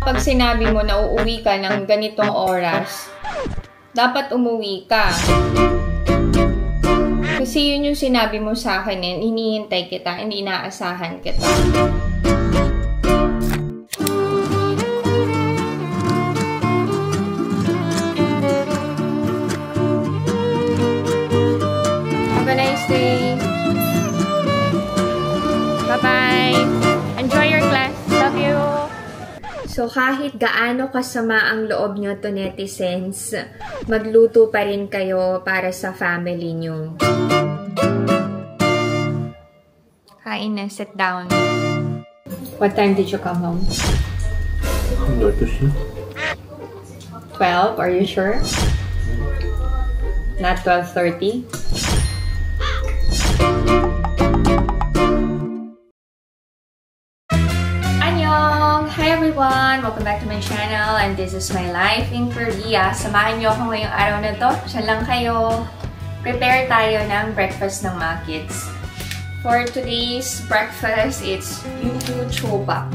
kapag sinabi mo na uuwi ka ng ganitong oras, dapat umuwi ka. Kasi yun yung sinabi mo sa akin, hinihintay kita, hindi inaasahan kita. Have a nice day. Bye-bye. Enjoy your class. Love you. So, kahit gaano kasama ang loob nyo to netizens, magluto pa rin kayo para sa family nyo. Kain na, sit down. What time did you come home? 12, are you sure? Not 12:30? Hi everyone! Welcome back to my channel and this is my life in Korea. Samahan niyo ako ngayong araw na to. Siya lang kayo. Prepare tayo ng breakfast ng mga kids. For today's breakfast, it's yubu choba.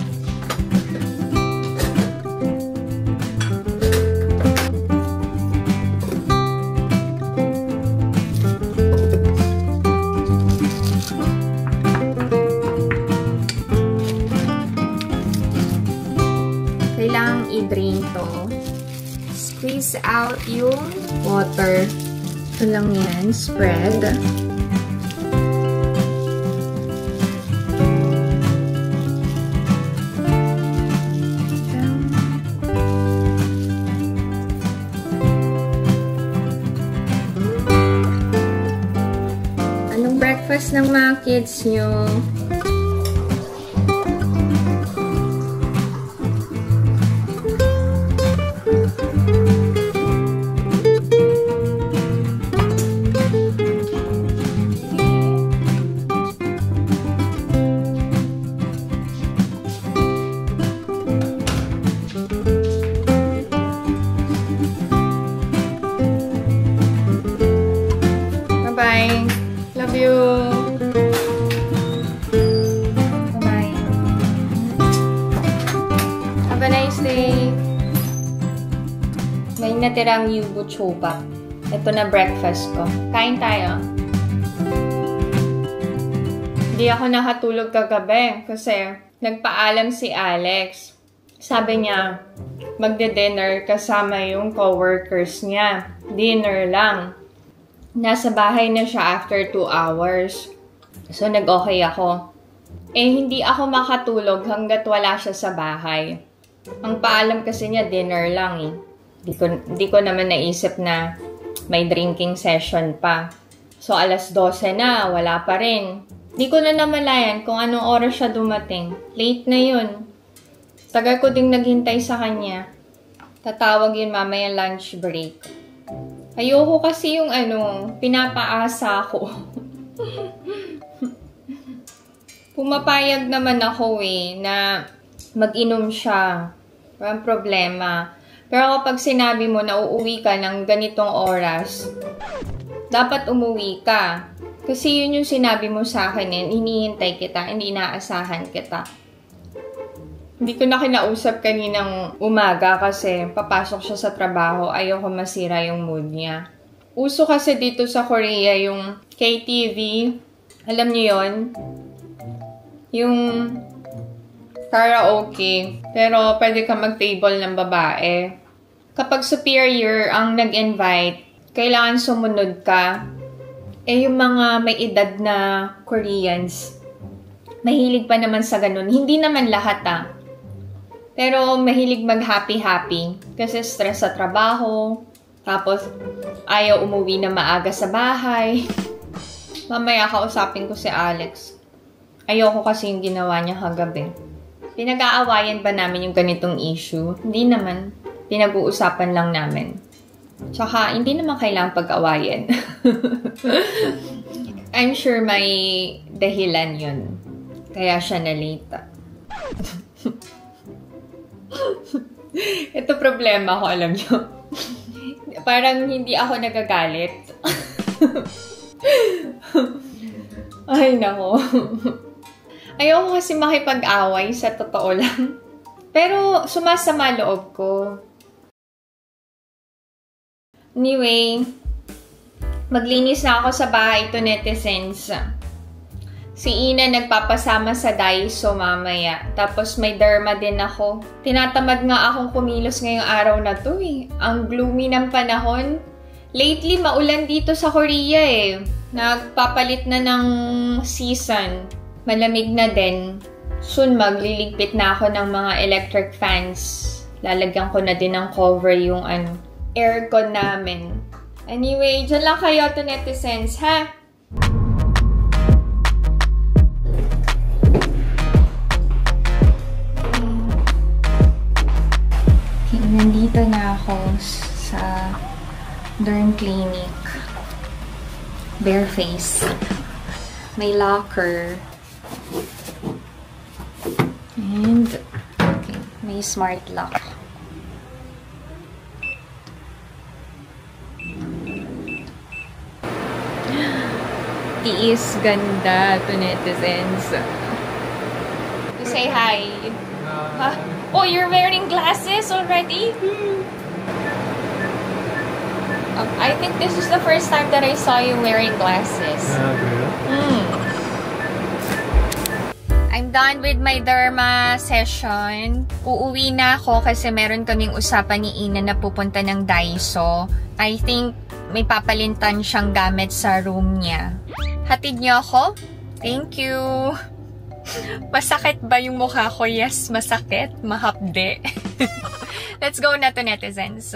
Kailangang i-drain to. Squeeze out yung water. Ito lang yan. Spread. Anong breakfast ng mga kids nyo? Bye. Love you. Bye-bye. Have a nice day. May natirang yubu choba. Ito na breakfast ko. Kain tayo. Hindi ako nakatulog kagabi kasi nagpaalam si Alex. Sabi niya, magde-dinner kasama yung coworkers niya. Dinner lang. Nasa bahay na siya after 2 hours. So, nag-okay ako. Hindi ako makatulog hanggat wala siya sa bahay. Ang paalam kasi niya, dinner lang . Di ko naman naisip na may drinking session pa. So, alas 12 na, wala pa rin. Di ko na namalayan kung anong oras siya dumating. Late na yun. Tagal ko ding naghintay sa kanya. Tatawag yun mamaya lunch break. Ayoko kasi yung pinapaasa ako. Pumapayag naman ako na mag-inom siya. Walang problema. Pero kapag sinabi mo na uuwi ka ng ganitong oras, dapat umuwi ka. Kasi yun yung sinabi mo sa akin, hinihintay kita, hindi inaasahan kita. Hindi ko na kinausap kaninang umaga kasi papasok siya sa trabaho. Ayoko masira yung mood niya. Uso kasi dito sa Korea yung KTV. Alam niyo yon? Yung karaoke. Pero pwede ka mag-table ng babae. Kapag superior ang nag-invite, kailangan sumunod ka. Yung mga may edad na Koreans, mahilig pa naman sa ganun. Hindi naman lahat Pero mahilig mag-happy-happy kasi stress sa trabaho, tapos ayaw umuwi na maaga sa bahay. Mamaya kausapin ko si Alex. Ayoko kasi yung ginawa niya kagabi. Pinag-aawayan ba namin yung ganitong issue? Hindi naman. Pinag-uusapan lang namin. Tsaka, hindi naman kailangang pag-awayan. I'm sure may dahilan yun. Kaya siya na-late. Ito problema ko, alam nyo. Parang hindi ako nagagalit. Ay, nako. Ayoko kasi makipag-away sa totoo lang. Pero sumasama loob ko. Anyway, maglinis na ako sa bahay to, netizens. Si Ina nagpapasama sa Daiso mamaya. Tapos may derma din ako. Tinatamad nga akong kumilos ngayong araw na to eh. Ang gloomy ng panahon. Lately, maulan dito sa Korea eh. Nagpapalit na ng season. Malamig na din. Soon magliligpit na ako ng mga electric fans. Lalagyan ko na din ng cover yung aircon namin. Anyway, dyan lang kayo to, netizens, ha? Okay, nandito na ako sa derm clinic. Bare face. May locker. And, okay, may smart lock. Tiis ganda to, netizens. You say hi. Huh? Oh, you're wearing glasses already? I think this is the first time that I saw you wearing glasses. I'm done with my derma session. Uuwi na ako kasi meron kaming usapan ni Ina na pupunta ng Daiso. I think may papalintan siyang gamit sa room niya. Hatid niyo ako? Thank you. Masakit ba yung mukha ko? Yes, masakit. Mahapde. Let's go na to, netizens.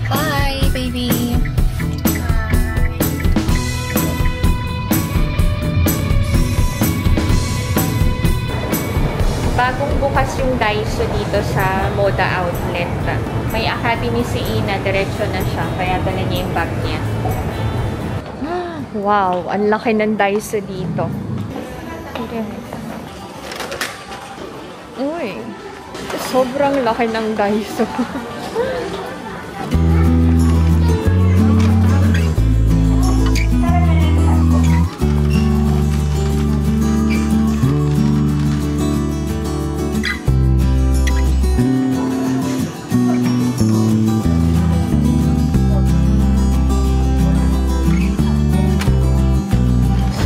Hi, baby. Bagong bukas yung Daiso dito sa Moda Outlet. May academy si Ina, diretso na siya. Kaya dala niya yung bag niya. Wow, ang laki ng Daiso dito. Uy, sobrang laki ng Daiso.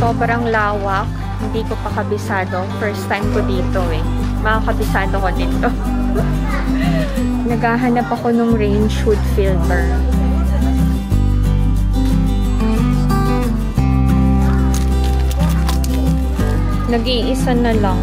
Sobrang lawak. Hindi ko pa kabisado. First time ko dito eh. Makakabisado ko dito. Naghahanap ako ng range hood filter. Nag-iisa na lang.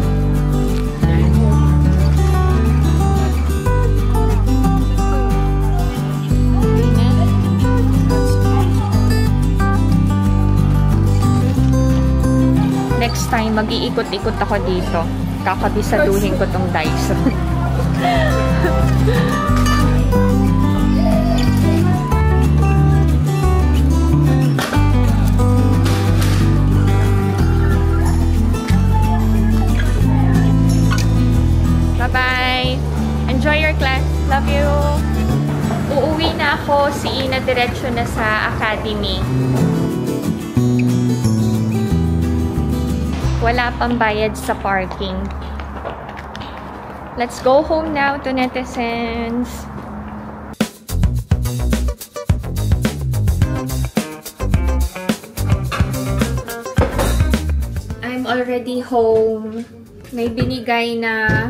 Next time, mag-iikot-ikot ako dito. Kakabisaduhin ko tong Daiso. Bye-bye! Enjoy your class. Love you! Uuwi na ako. Si Ina diretso na sa academy. Wala pang bayad sa parking. Let's go home now to netizens. I'm already home. May binigay na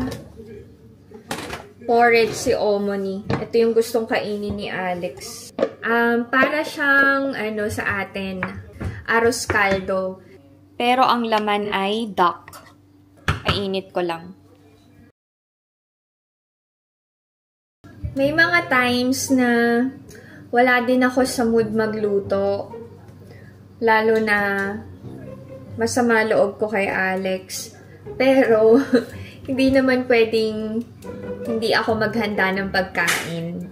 porridge si Omoni. Ito yung gustong kainin ni Alex. Para siyang sa atin, arroz caldo. Pero ang laman ay duck. Kainit ko lang. May mga times na wala din ako sa mood magluto. Lalo na masama loob ko kay Alex. Pero hindi naman pwedeng hindi ako maghanda ng pagkain.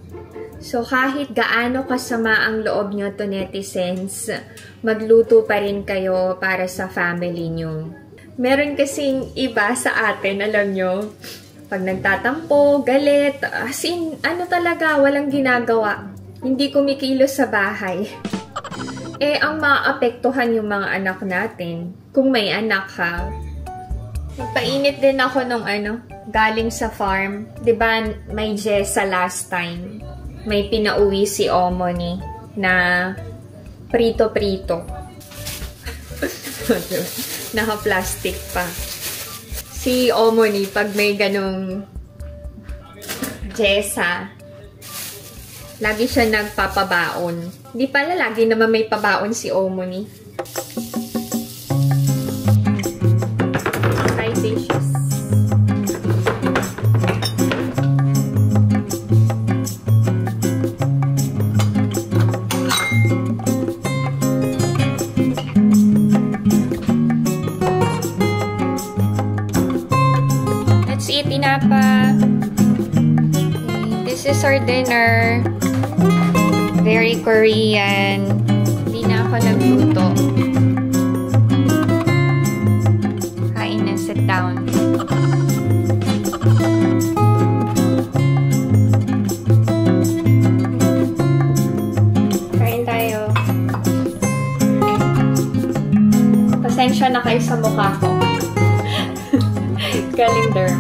So, kahit gaano kasama ang loob nyo to, netizens, magluto pa rin kayo para sa family nyo. Meron kasing iba sa atin, alam nyo, pag nagtatampo, galit, as in, talaga, walang ginagawa. Hindi kumikilos sa bahay. Ang maapektuhan yung mga anak natin. Kung may anak ka, Nagpainit din ako nung galing sa farm. 'Di ba may Jessa last time? May pinauwi si Omoni na prito-prito. Naka-plastic pa. Si Omoni, pag may ganong Jessa, lagi siya nagpapabaon. Hindi pala, lagi naman may pabaon si Omoni. Side dishes. Let's eat tinapa. This is our dinner. Very Korean. Hindi na ako nagluto. Kain na, sit down. Kain tayo. Pasensya na kayo sa mukha ko. Calendar.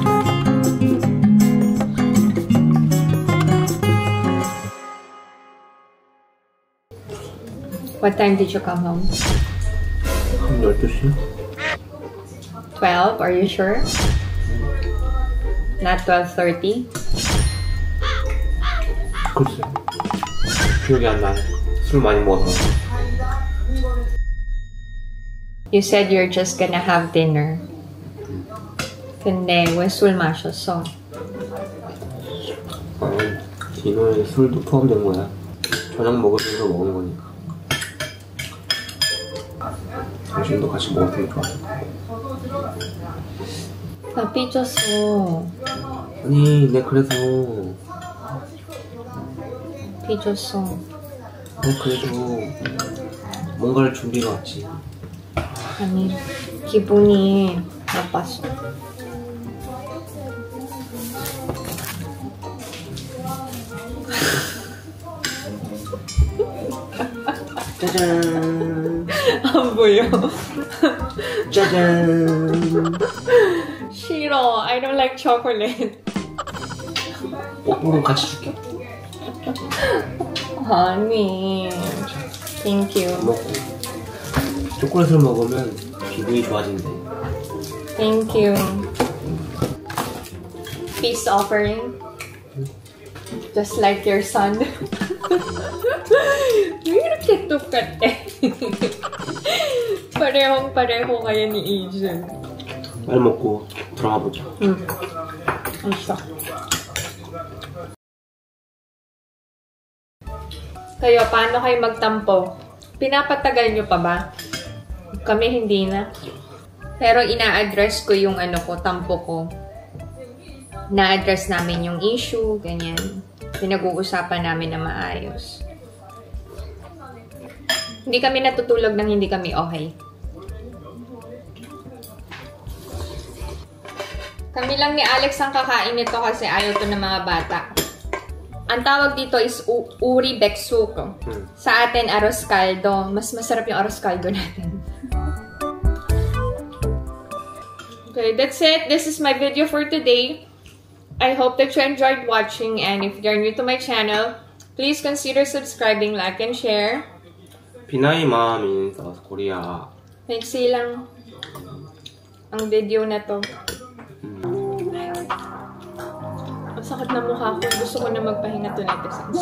What time did you come home? 12시? 12? Are you sure? Not 12:30? 글쎄 기억이 안 나네. 술 많이 먹어서. You said you're just gonna have dinner. 근데 왜 술 마셨어? 디너에 술도 포함된 거야. 저녁 먹으면서 먹은 거니까. 당신도 같이 먹었으면 좋았을 거야. 나 삐졌어. 아니, 내 그래서 삐졌어. 그래도 뭔가를 준비해 왔지. 아니, 기분이 나빴어. 짜잔. 안 보여. 짜잔. 싫어. I don't like chocolate. 뽀뽀는 같이 줄게. 아니. Thank you. 먹고. 초콜릿을 먹으면 기분이 좋아진대. Thank you. Peace offering. Just like your son. 왜 이렇게 똑같아? parehong-pareho kayo ni Asian. 빨리 먹고 들어가 보자. 응. 알았어. Kayo, paano kayo magtampo? Pinapatagal nyo pa ba? Kami hindi na. Pero ina-address ko yung tampo ko. Na-address namin yung issue, ganyan. Pinag-uusapan namin na maayos. Hindi kami natutulog nang hindi kami okay. Kami lang ni Alex ang kakain nito kasi ayaw to ng mga bata. Ang tawag dito is uri beksuk. Sa atin, arroz caldo. Mas masarap yung arroz caldo natin. Okay, that's it. This is my video for today. I hope that you enjoyed watching, and if you're new to my channel, please consider subscribing, like, and share. Pinay Mom in South Korea. Maiksi lang ang video na to. Ang sakit na mukha ko. Gusto ko na magpahinga to netizens.